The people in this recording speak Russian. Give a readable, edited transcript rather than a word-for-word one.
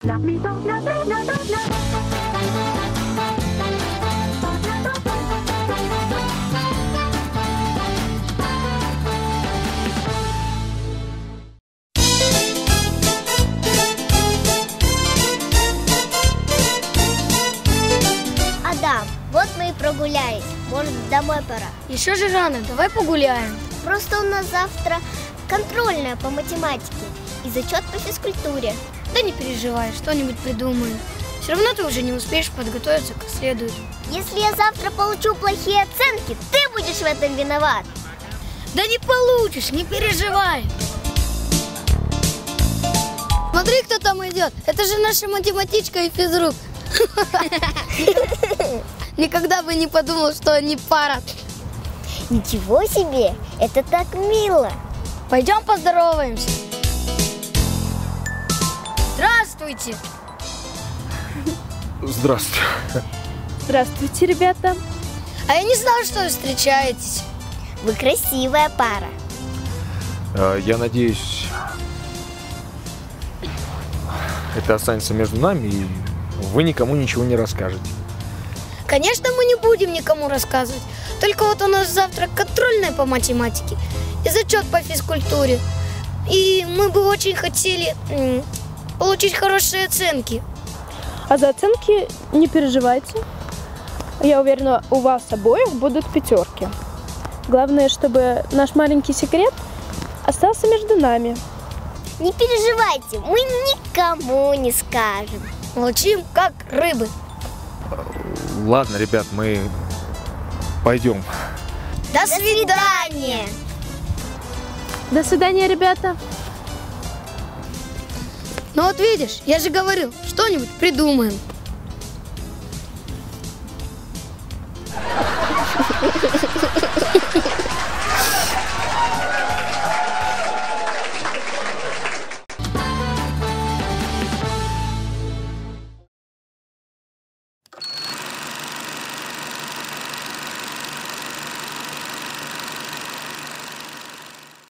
Адам, вот мы и прогулялись. Может, домой пора? Еще же рано, давай погуляем. Просто у нас завтра контрольная по математике и зачет по физкультуре. Да не переживай, что-нибудь придумаем. Все равно ты уже не успеешь подготовиться как следует. Если я завтра получу плохие оценки, ты будешь в этом виноват. Да не получишь, не переживай. Смотри, кто там идет. Это же наша математичка и физрук. Никогда бы не подумал, что они пара. Ничего себе, это так мило. Пойдем поздороваемся. Здравствуйте. Здравствуйте. Здравствуйте, ребята. А я не знала, что вы встречаетесь. Вы красивая пара. Я надеюсь, это останется между нами, и вы никому ничего не расскажете. Конечно, мы не будем никому рассказывать. Только вот у нас завтра контрольная по математике и зачет по физкультуре. И мы бы очень хотели получить хорошие оценки. А за оценки не переживайте. Я уверена, у вас обоих будут пятерки. Главное, чтобы наш маленький секрет остался между нами. Не переживайте, мы никому не скажем. Молчим, как рыбы. Ладно, ребят, мы пойдем. До свидания. До свидания, ребята. Ну вот видишь, я же говорил, что-нибудь придумаем.